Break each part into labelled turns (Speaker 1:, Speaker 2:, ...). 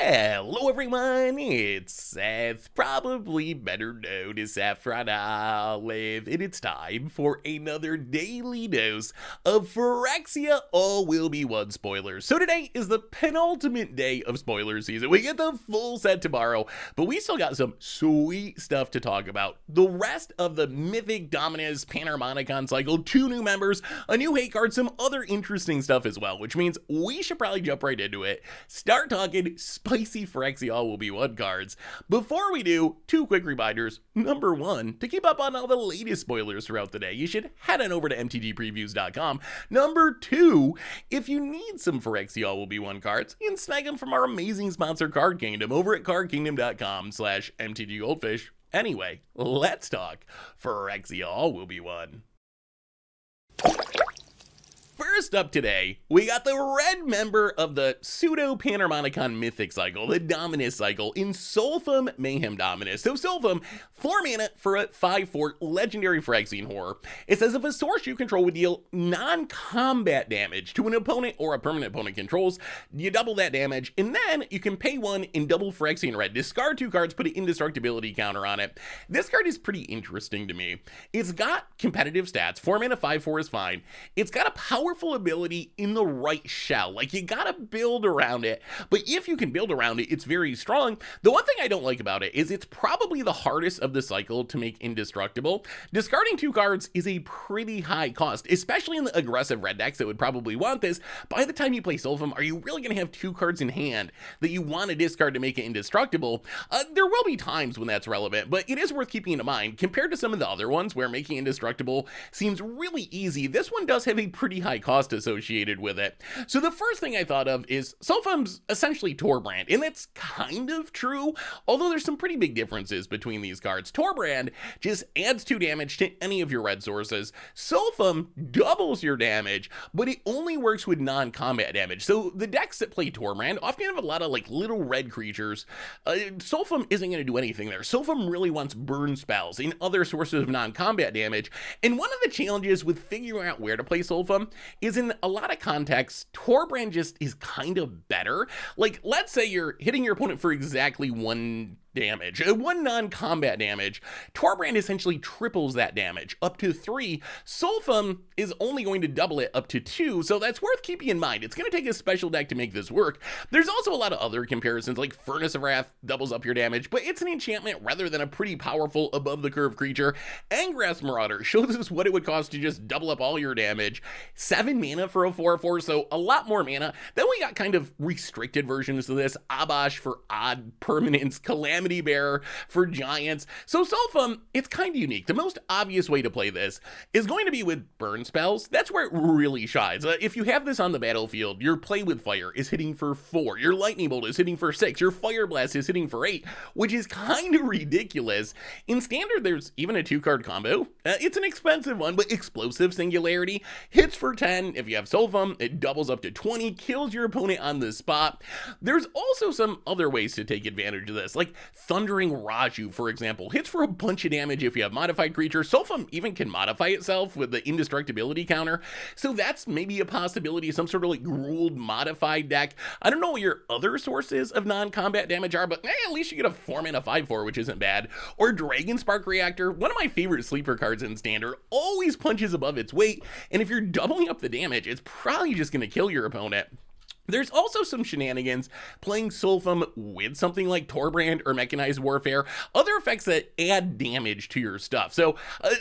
Speaker 1: Hello everyone, it's Seth, probably better known as Saffron Olive, and it's time for another daily dose of Phyrexia All Will Be One spoilers. So today is the penultimate day of spoiler season. We get the full set tomorrow, but we still got some sweet stuff to talk about. The rest of the mythic Dominus Panharmonicons cycle, 2 new members, a new hate card, some other interesting stuff as well, which means we should probably jump right into it. Start talking spicy Phyrexia All Will Be One cards. Before we do, 2 quick reminders. Number 1, to keep up on all the latest spoilers throughout the day, you should head on over to MTGPreviews.com. Number 2, if you need some Phyrexia All Will Be One cards, you can snag them from our amazing sponsor Card Kingdom over at cardkingdom.com/MTGGoldfish. Anyway, let's talk Phyrexia All Will Be One. First up today, we got the red member of the pseudo-Panharmonicon mythic cycle, the Dominus cycle, in Solphim Mayhem Dominus. So Solphim, 4 mana for a 5/4 legendary Phyrexian horror. It says if a source you control would deal non-combat damage to an opponent or a permanent opponent controls, you double that damage, and then you can pay 1 in double Phyrexian red, discard 2 cards, put an indestructibility counter on it. This card is pretty interesting to me. It's got competitive stats, 4 mana 5/4 is fine. It's got a powerful ability in the right shell, like you gotta build around it, but if you can build around it, it's very strong. The one thing I don't like about it is it's probably the hardest of the cycle to make indestructible. Discarding 2 cards is a pretty high cost, especially in the aggressive red decks that would probably want this. By the time you play Solphim, are you really gonna have 2 cards in hand that you want to discard to make it indestructible? There will be times when that's relevant, but it is worth keeping in mind. Compared to some of the other ones where making indestructible seems really easy, this one does have a pretty high cost associated with it. So the first thing I thought of is Solphim's essentially Torbrand, and that's kind of true, although there's some pretty big differences between these cards. Torbrand just adds 2 damage to any of your red sources. Solphim doubles your damage, but it only works with non-combat damage. So the decks that play Torbrand often have a lot of like little red creatures. Solphim isn't going to do anything there. Solphim really wants burn spells and other sources of non-combat damage, and one of the challenges with figuring out where to play Solphim is in a lot of contexts, Torbrand just is kind of better. Like, let's say you're hitting your opponent for exactly 1 damage, 1 non-combat damage. Torbrand essentially triples that damage, up to 3. Solphim is only going to double it up to 2, so that's worth keeping in mind. It's going to take a special deck to make this work. There's also a lot of other comparisons, like Furnace of Wrath doubles up your damage, but it's an enchantment rather than a pretty powerful above-the-curve creature. Angrath's Marauder shows us what it would cost to just double up all your damage. 7 mana for a 4/4, so a lot more mana. Then we got kind of restricted versions of this. Abash for odd permanents, Calamity Bearer for giants. So Solphim, it's kind of unique. The most obvious way to play this is going to be with burn spells. That's where it really shines. If you have this on the battlefield, your Play with Fire is hitting for 4, your Lightning Bolt is hitting for 6, your Fire Blast is hitting for 8, which is kind of ridiculous. In Standard, there's even a 2-card combo. It's an expensive one, but Explosive Singularity hits for 10. If you have Solphim, it doubles up to 20, kills your opponent on the spot. There's also some other ways to take advantage of this, like Thundering Raju, for example, hits for a bunch of damage if you have modified creatures. Solphim even can modify itself with the indestructibility counter, so that's maybe a possibility, some sort of like Gruul modified deck. I don't know what your other sources of non-combat damage are, but at least you get a 4 mana 5/4, which isn't bad. Or Dragon Spark Reactor, one of my favorite sleeper cards in Standard, always punches above its weight, and if you're doubling up the damage, it's probably just going to kill your opponent. There's also some shenanigans playing Solphim with something like Torbrand or Mechanized Warfare, other effects that add damage to your stuff. So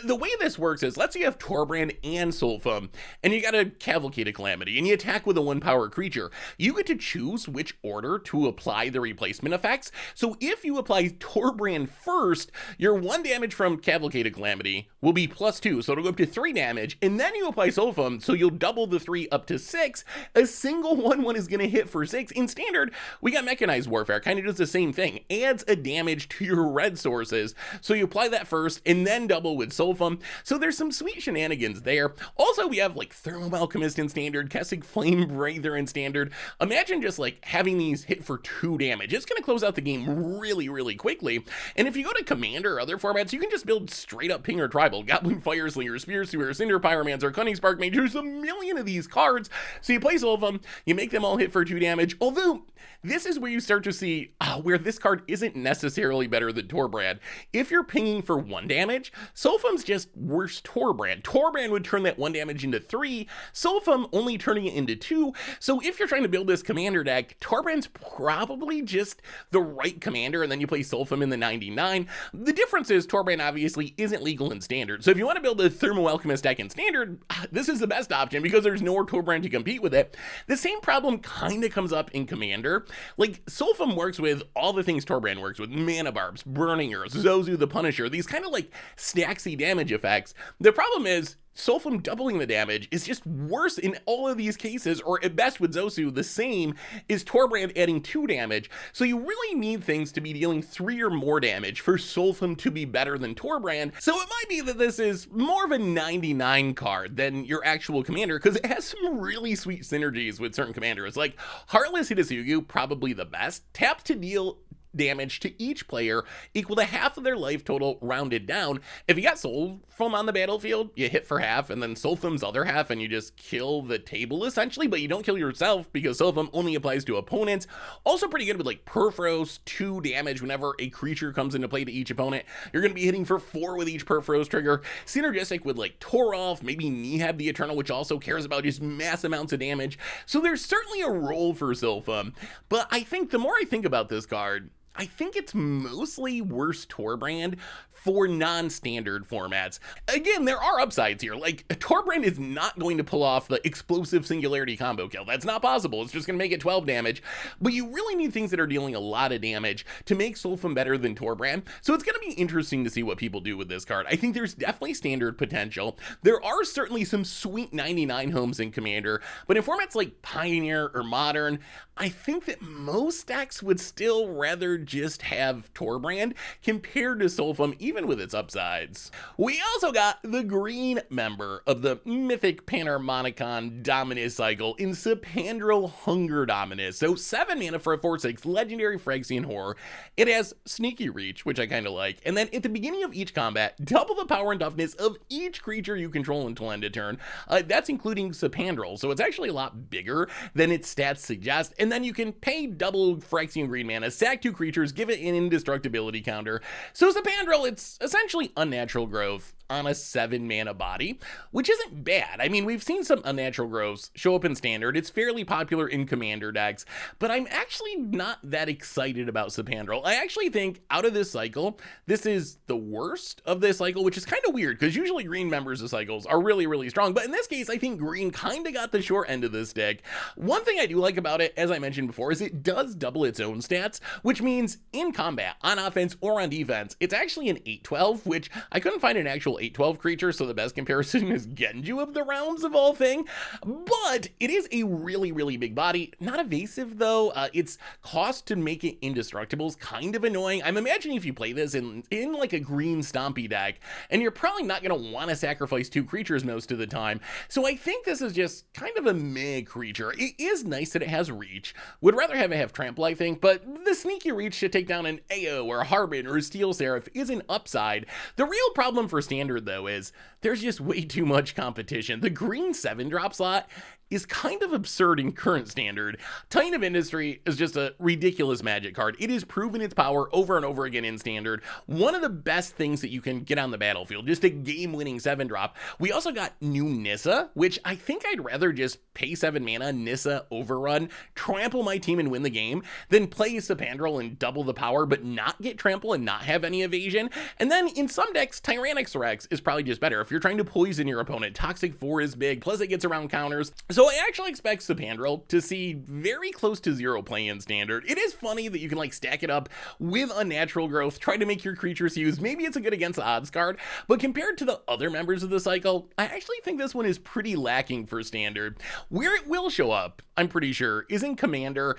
Speaker 1: the way this works is, let's say you have Torbrand and Solphim, and you got a Cavalcade of Calamity, and you attack with a 1-power creature. You get to choose which order to apply the replacement effects. So if you apply Torbrand first, your 1 damage from Cavalcade of Calamity will be +2, so it'll go up to 3 damage, and then you apply Solphim, so you'll double the 3 up to 6. A single 1/1 is going to hit for 6. In Standard, we got Mechanized Warfare, kind of does the same thing, adds a damage to your red sources, so you apply that first and then double with Solphim. So there's some sweet shenanigans there. Also, we have like Thermal Alchemist in Standard, Kessig Flame Breather in Standard. Imagine just like having these hit for 2 damage. It's going to close out the game really, really quickly. And if you go to Commander or other formats, you can just build straight up Ping or Tribal, Goblin Fire Slinger, Spear Sewer, Cinder Pyromancer, Cunning Spark Mage. There's a million of these cards. So you play Solphim, you make them all hit for 2 damage, although this is where you start to see where this card isn't necessarily better than Torbrand. If you're pinging for 1 damage, Solphim's just worse Torbrand. Torbrand would turn that 1 damage into 3, Solphim only turning it into 2, so if you're trying to build this commander deck, Torbrand's probably just the right commander, and then you play Solphim in the 99. The difference is Torbrand obviously isn't legal in Standard, so if you want to build a Thermo Alchemist deck in Standard, this is the best option because there's no Torbrand to compete with it. The same problem kind of comes up in Commander. Like, Solphim works with all the things Torbrand works with, Mana Barbs, Burning Earth, Zozu the Punisher, these kind of like stacksy damage effects. The problem is, Solphim doubling the damage is just worse in all of these cases, or at best with Zosu, the same is Torbrand adding 2 damage. So you really need things to be dealing 3 or more damage for Solphim to be better than Torbrand. So it might be that this is more of a 99 card than your actual commander, because it has some really sweet synergies with certain commanders. Like Heartless Hidetsugu, probably the best. Tap to deal damage to each player equal to half of their life total rounded down. If you got Solphim on the battlefield, you hit for half, and then Solphim's other half, and you just kill the table essentially, but you don't kill yourself because Solphim only applies to opponents. Also pretty good with like Perforos, 2 damage whenever a creature comes into play to each opponent. You're going to be hitting for 4 with each Perforos trigger. Synergistic with like Torolf, maybe Nihab the Eternal, which also cares about just mass amounts of damage. So there's certainly a role for Solphim, but I think the more I think about this card, I think it's mostly worse Torbrand for non-standard formats. Again, there are upsides here. Like, Torbrand is not going to pull off the explosive singularity combo kill. That's not possible. It's just going to make it 12 damage. But you really need things that are dealing a lot of damage to make Solphim better than Torbrand. So it's going to be interesting to see what people do with this card. I think there's definitely standard potential. There are certainly some sweet 99 homes in Commander, but in formats like Pioneer or Modern, I think that most decks would still rather just have Torbrand compared to Solphim, even with its upsides. We also got the green member of the mythic Panharmonicon Dominus cycle in Sopandrel Hunger Dominus. So 7 mana for a 4/6 legendary Phyrexian horror. It has sneaky reach, which I kind of like, and then at the beginning of each combat, double the power and toughness of each creature you control until end of turn. That's including Sopandrel, so it's actually a lot bigger than its stats suggest. And then you can pay double Phyrexian green mana, sack 2 creatures, give it an indestructibility counter. So Sopandrel, it's essentially unnatural growth on a 7 mana body, which isn't bad. I mean, we've seen some unnatural growths show up in Standard. It's fairly popular in Commander decks, but I'm actually not that excited about Sopandrel. I actually think out of this cycle, this is the worst of this cycle, which is kind of weird because usually green members of cycles are really, really strong. But in this case, I think green kind of got the short end of this stick. One thing I do like about it, as I mentioned before, is it does double its own stats, which means in combat, on offense or on defense, it's actually an 8/12, which I couldn't find an actual 8/12 creature, so the best comparison is Genju of the Realms of all thing, but it is a really, really big body. Not evasive though. Its cost to make it indestructible is kind of annoying. I'm imagining if you play this in like a green stompy deck, and you're probably not going to want to sacrifice 2 creatures most of the time, so I think this is just kind of a meh creature. It is nice that it has reach. Would rather have it have trample, I think, but the sneaky reach to take down an AO or a Harbin or a Steel Seraph is an upside. The real problem for Standard though is there's just way too much competition. The green 7-drop slot is kind of absurd in current Standard. Titan of Industry is just a ridiculous Magic card. It has proven its power over and over again in Standard. One of the best things that you can get on the battlefield, just a game-winning 7-drop. We also got new Nissa, which I think I'd rather just pay 7 mana, Nissa Overrun, trample my team and win the game, than play Sopandrel and double the power but not get trample and not have any evasion. And then in some decks, Tyrannix Rex is probably just better. If you're trying to poison your opponent, Toxic 4 is big, plus it gets around counters. So I actually expect Sopandrel to see very close to 0 play in Standard. It is funny that you can like stack it up with unnatural growth, try to make your creatures use. Maybe it's a good against the odds card, but compared to the other members of the cycle, I actually think this one is pretty lacking for Standard. Where it will show up, I'm pretty sure, is in Commander.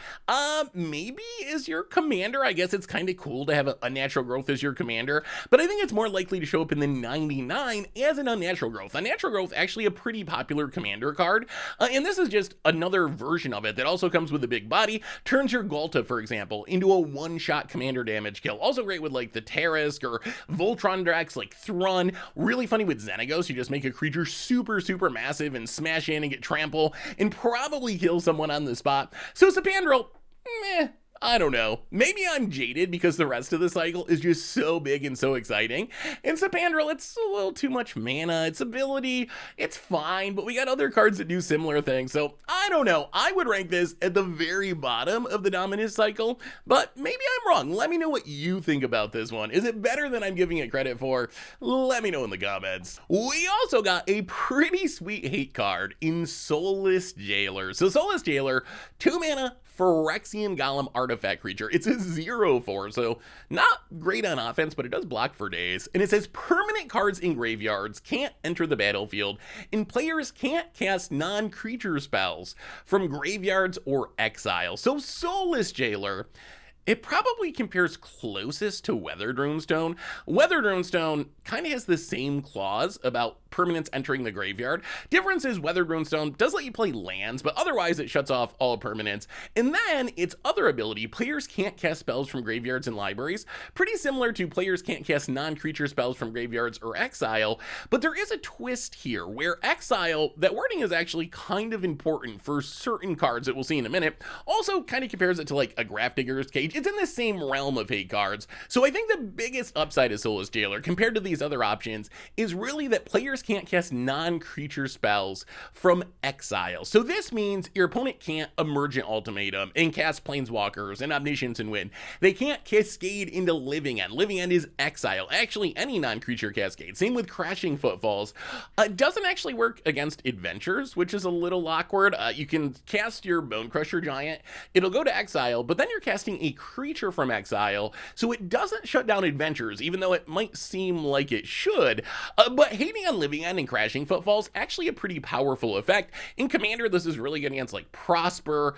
Speaker 1: Maybe is as your commander, I guess it's kind of cool to have a unnatural growth as your commander, but I think it's more likely to show up in the 99 as an unnatural growth. Unnatural growth, actually a pretty popular commander card, and this is just another version of it that also comes with a big body, turns your Ghalta, for example, into a one-shot commander damage kill. Also great with like the Tarisk or Voltron decks like Thrun. Really funny with Xenagos, you just make a creature super massive and smash in and get trample and probably kill someone on the spot. So Sopandrel, meh. I don't know, maybe I'm jaded because the rest of the cycle is just so big and so exciting. And Sopandrel, it's a little too much mana, its ability, it's fine, but we got other cards that do similar things, so I don't know. I would rank this at the very bottom of the Dominus cycle, but maybe I'm wrong. Let me know what you think about this one. Is it better than I'm giving it credit for? Let me know in the comments. We also got a pretty sweet hate card in Soulless Jailer. So Soulless Jailer, 2 mana, Phyrexian Golem artifact creature. It's a 0/4, so not great on offense, but it does block for days. And it says permanent cards in graveyards can't enter the battlefield, and players can't cast non-creature spells from graveyards or exile. So Soulless Jailer, it probably compares closest to Weathered Runestone. Weathered Runestone kind of has the same clause about permanents entering the graveyard. Difference is Weathered Runestone does let you play lands, but otherwise it shuts off all permanents. And then its other ability, players can't cast spells from graveyards and libraries, pretty similar to players can't cast non-creature spells from graveyards or exile, but there is a twist here where exile, that wording is actually kind of important for certain cards that we'll see in a minute. Also kind of compares it to like a Grafdigger's Cage. It's in the same realm of hate cards. So I think the biggest upside of Soulless Jailer compared to these other options is really that players can't cast non-creature spells from exile. So this means your opponent can't Emergent Ultimatum and cast Planeswalkers and Omniscience and win. They can't Cascade into Living End. Living End is exile. Actually, any non-creature Cascade. Same with Crashing Footfalls. It doesn't actually work against Adventures, which is a little awkward. You can cast your Bone Crusher Giant. It'll go to exile, but then you're casting a creature from exile, so it doesn't shut down Adventures, even though it might seem like it should. But hating on Living End and Crashing Footfalls, actually a pretty powerful effect. In Commander, this is really good against like Prosper,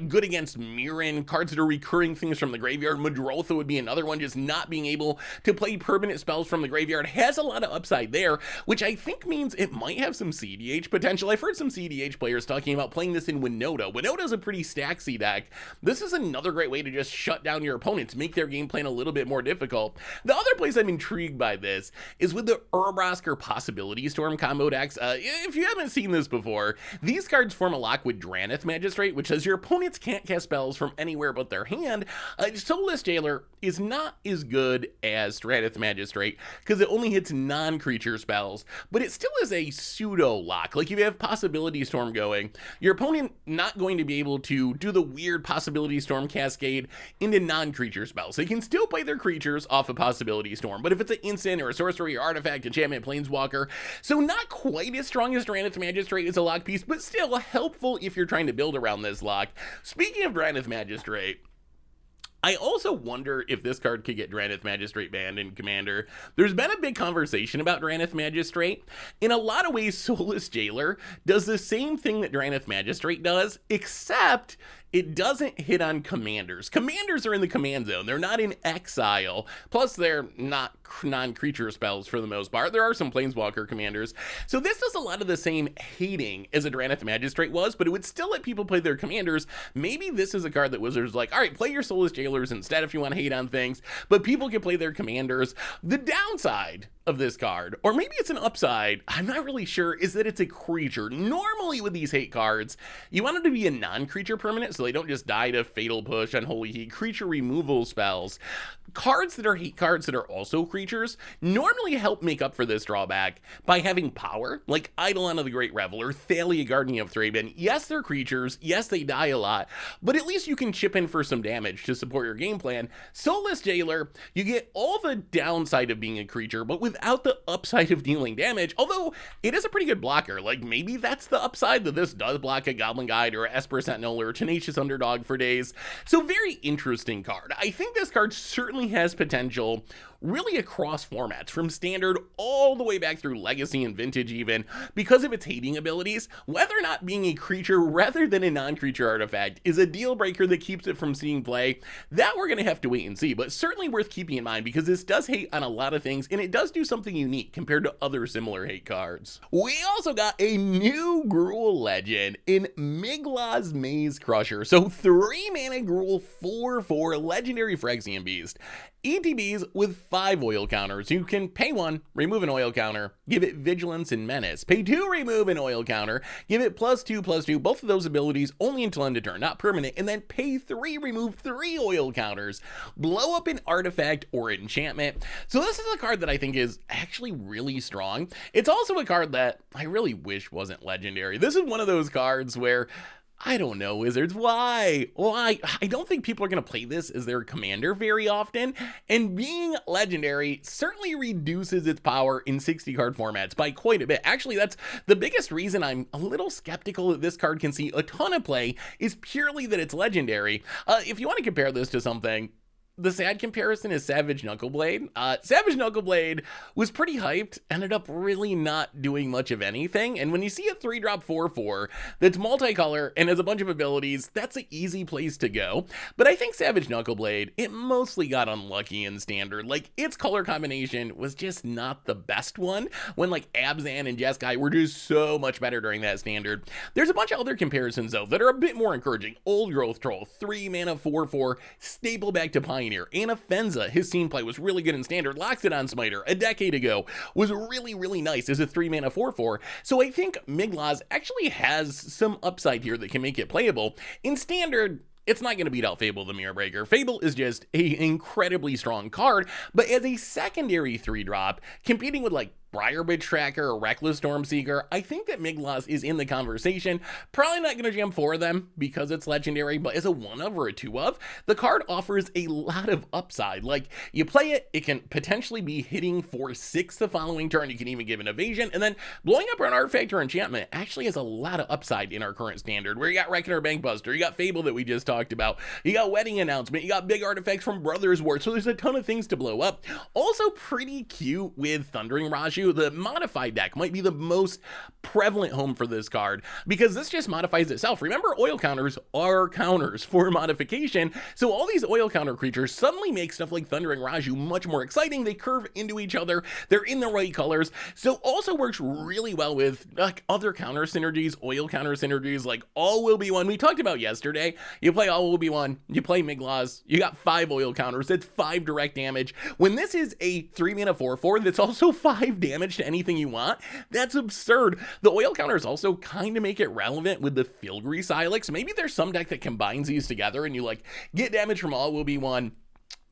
Speaker 1: good against Mirren, cards that are recurring things from the graveyard. Madrotha would be another one, just not being able to play permanent spells from the graveyard has a lot of upside there, which I think means it might have some CDH potential. I've heard some CDH players talking about playing this in Winota. Winota's a pretty stacksy deck. This is another great way to just shut down your opponents, make their game plan a little bit more difficult. The other place I'm intrigued by this is with the Urbrasker Possibility Storm combo decks. If you haven't seen this before, these cards form a lock with Drannith Magistrate, which says your opponents can't cast spells from anywhere but their hand. Soulless Jailer is not as good as Drannith Magistrate because it only hits non-creature spells, but it still is a pseudo lock. Like if you have Possibility Storm going, your opponent not going to be able to do the weird Possibility Storm cascade into non-creature spells. They can still play their creatures off a Possibility Storm, but if it's an instant or a sorcery or artifact, enchantment, planeswalker, so not quite as strong as Drannith Magistrate as a lock piece, but still helpful if you're trying to build around this lock. Speaking of Drannith Magistrate, I also wonder if this card could get Drannith Magistrate banned in Commander. There's been a big conversation about Drannith Magistrate. In a lot of ways, Soulless Jailer does the same thing that Drannith Magistrate does, except it doesn't hit on commanders. Commanders are in the command zone. They're not in exile. Plus, they're not non-creature spells for the most part. There are some Planeswalker commanders. So this does a lot of the same hating as a Drannith Magistrate was, but it would still let people play their commanders. Maybe this is a card that Wizards like, all right, play your Soulless Jailers instead if you want to hate on things, but people can play their commanders. The downside of this card, or maybe it's an upside, I'm not really sure, is that it's a creature. Normally with these hate cards, you want it to be a non-creature permanent, so they don't just die to Fatal Push, Unholy Heat, creature removal spells. Cards that are hate cards that are also creatures normally help make up for this drawback by having power, like Eidolon of the Great Reveler, Thalia, Guardian of Thraben. Yes, they're creatures, yes, they die a lot, but at least you can chip in for some damage to support your game plan. Soulless Jailer, you get all the downside of being a creature, but without the upside of dealing damage, although it is a pretty good blocker. Like, maybe that's the upside, that this does block a Goblin Guide or a Esper Sentinel or a Tenacious Underdog for days. So very interesting card. I think this card certainly certainly has potential really across formats, from standard all the way back through legacy and vintage even, because of its hating abilities. Whether or not being a creature rather than a non-creature artifact is a deal breaker that keeps it from seeing play, that we're going to have to wait and see, but certainly worth keeping in mind because this does hate on a lot of things and it does do something unique compared to other similar hate cards. We also got a new Gruul legend in Migloz Maze Crusher. So 3 mana Gruul 4/4 legendary Phyrexian beast. ETBs with 5 oil counters. You can pay 1, remove an oil counter, give it Vigilance and Menace. Pay 2, remove an oil counter, give it +2/+2, both of those abilities only until end of turn, not permanent, and then pay 3, remove 3 oil counters. Blow up an artifact or enchantment. So this is a card that I think is actually really strong. It's also a card that I really wish wasn't legendary. This is one of those cards where I don't know, Wizards, why? Why? I don't think people are going to play this as their commander very often, and being legendary certainly reduces its power in 60-card formats by quite a bit. Actually, that's the biggest reason I'm a little skeptical that this card can see a ton of play is purely that it's legendary. If you want to compare this to something, the sad comparison is Savage Knuckleblade. Savage Knuckleblade was pretty hyped, ended up really not doing much of anything, and when you see a 3-drop 4/4 that's multicolor and has a bunch of abilities, that's an easy place to go. But I think Savage Knuckleblade, it mostly got unlucky in standard. Like, its color combination was just not the best one, when like Abzan and Jeskai were just so much better during that standard. There's a bunch of other comparisons though that are a bit more encouraging. Old Growth Troll, 3 mana 4/4, staple back to Pioneer. Anafenza, his scene play was really good in standard. Loxodon Smiter, a decade ago, was really nice as a 3 mana 4/4. So I think Migloz actually has some upside here that can make it playable. In standard, it's not going to beat out Fable the Mirror Breaker. Fable is just an incredibly strong card, but as a secondary 3-drop, competing with like Briarbridge Tracker or Reckless Stormseeker, I think that Migloz is in the conversation. Probably not going to jam 4 of them because it's legendary, but as a 1-of or a 2-of, the card offers a lot of upside. Like, you play it, it can potentially be hitting for 6 the following turn. You can even give an evasion, and then blowing up an artifact or enchantment actually has a lot of upside in our current standard, where you got Reckoner Bankbuster, you got Fable that we just talked about, you got Wedding Announcement, you got big artifacts from Brothers War, so there's a ton of things to blow up. Also pretty cute with Thundering Raju. The modified deck might be the most prevalent home for this card because this just modifies itself. Remember, oil counters are counters for modification, so all these oil counter creatures suddenly make stuff like Thundering Raju much more exciting. They curve into each other, they're in the right colors, so also works really well with like other counter synergies, oil counter synergies like All Will Be One we talked about yesterday. You play All Will Be One, you play Migloz, you got 5 oil counters, that's 5 direct damage. When this is a 3 mana 4/4 that's also 5 damage to anything you want, that's absurd. The oil counters also kind of make it relevant with the Filgry Silex. Maybe there's some deck that combines these together and you like get damage from All Will Be One,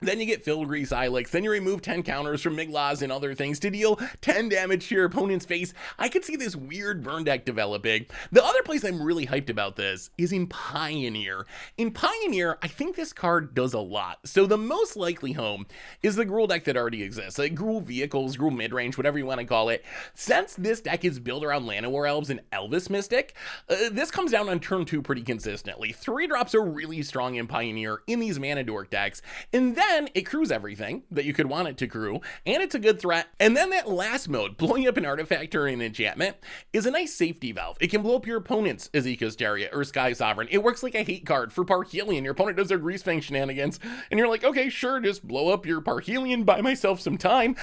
Speaker 1: then you get Filgry Silex, then you remove 10 counters from Migloz and other things to deal 10 damage to your opponent's face. I could see this weird burn deck developing. The other place I'm really hyped about this is in Pioneer. In Pioneer, I think this card does a lot. So the most likely home is the Gruul deck that already exists, like Gruul Vehicles, Gruul Midrange, whatever you want to call it. Since this deck is built around Llanowar Elves and Elvis Mystic, this comes down on turn 2 pretty consistently. 3-drops are really strong in Pioneer in these mana dork decks, and then it crews everything that you could want it to crew, and it's a good threat. And then that last mode, blowing up an artifact or an enchantment, is a nice safety valve. It can blow up your opponent's Azeka's Chariot or Sky Sovereign. It works like a hate card for Parhelion. Your opponent does their Greasefang shenanigans, and you're like, okay, sure, just blow up your Parhelion, buy myself some time.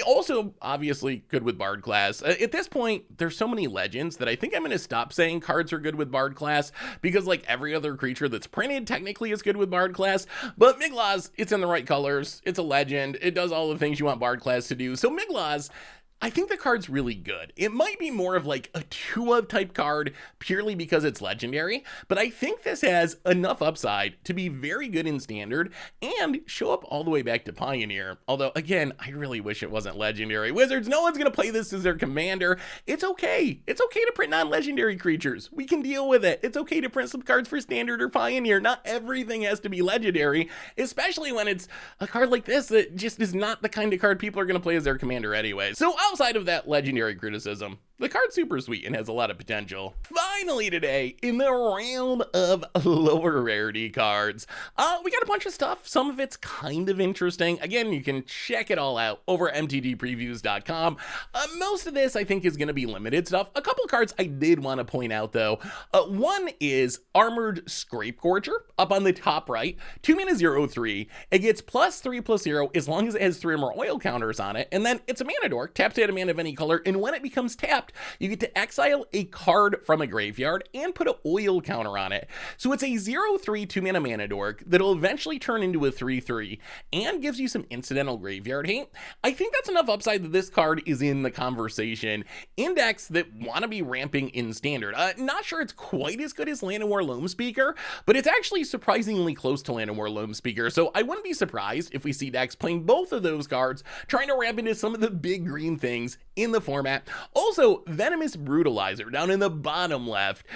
Speaker 1: Also, obviously, good with Bard class. At this point, there's so many legends that I think I'm going to stop saying cards are good with Bard class, because like every other creature that's printed technically is good with Bard class, but Migloz, it's in the right colors, it's a legend, it does all the things you want Bard class to do. So Migloz, I think the card's really good. It might be more of like a 2-of type card purely because it's legendary, but I think this has enough upside to be very good in standard and show up all the way back to Pioneer. Although, again, I really wish it wasn't legendary. Wizards, no one's going to play this as their commander. It's okay. It's okay to print non-legendary creatures. We can deal with it. It's okay to print some cards for standard or Pioneer. Not everything has to be legendary, especially when it's a card like this that just is not the kind of card people are going to play as their commander anyway. So outside of that legendary criticism, The card's super sweet and has a lot of potential. Finally today, in the realm of lower rarity cards, we got a bunch of stuff. Some of it's kind of interesting. Again, you can check it all out over MTGpreviews.com. Most of this, I think, is going to be limited stuff. A couple cards I did want to point out, though. One is Armored Scrapecorcher, up on the top right. 2 mana 0/3. It gets +3/+0 as long as it has 3 or more oil counters on it. And then it's a mana dork, tapped to add a mana of any color. And when it becomes tapped, you get to exile a card from a graveyard and put an oil counter on it. So it's a 0/3 2 mana dork that'll eventually turn into a 3/3 and gives you some incidental graveyard hate. I think that's enough upside that this card is in the conversation in decks that want to be ramping in standard. Not sure it's quite as good as Llanowar Loam Speaker, but it's actually surprisingly close to Llanowar Loam Speaker, so I wouldn't be surprised if we see decks playing both of those cards, trying to ramp into some of the big green things in the format. Also, Venomous Brutalizer down in the bottom left.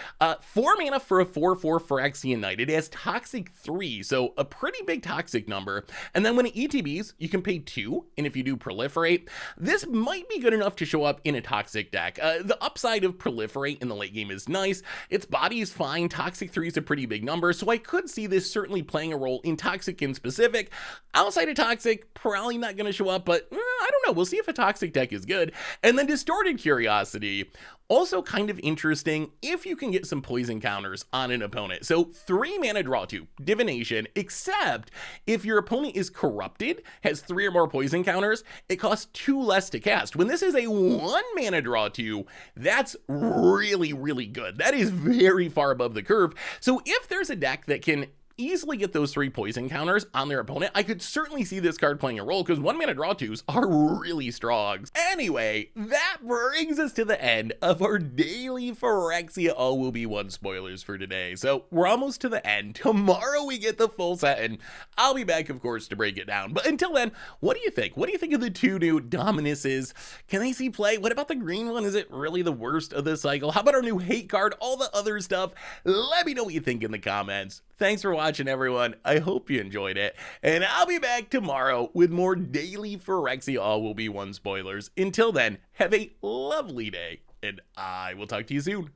Speaker 1: 4 mana for a 4/4 Phyrexian Knight. It has Toxic 3, so a pretty big toxic number. And then when it ETBs, you can pay 2, and if you do Proliferate, this might be good enough to show up in a toxic deck. The upside of Proliferate in the late game is nice. Its body is fine. Toxic 3 is a pretty big number, so I could see this certainly playing a role in Toxic in specific. Outside of Toxic, probably not going to show up, but I don't know. We'll see if a Toxic deck is good. And then Distorted Curiosity, also kind of interesting if you can get some poison counters on an opponent. So 3 mana draw 2, Divination, except if your opponent is corrupted, has 3 or more poison counters, it costs 2 less to cast. When this is a 1 mana draw 2, that's really, really good. That is very far above the curve. So if there's a deck that can easily get those 3 poison counters on their opponent, I could certainly see this card playing a role because 1 mana draw 2s are really strong. Anyway, that brings us to the end of our daily Phyrexia All Will Be One spoilers for today. So we're almost to the end. Tomorrow we get the full set, and I'll be back, of course, to break it down. But until then, what do you think? What do you think of the 2 new Dominuses? Can they see play? What about the green one? Is it really the worst of the cycle? How about our new hate card? All the other stuff? Let me know what you think in the comments. Thanks for watching, everyone. I hope you enjoyed it, and I'll be back tomorrow with more daily Phyrexia All Will Be One spoilers. Until then, have a lovely day, and I will talk to you soon.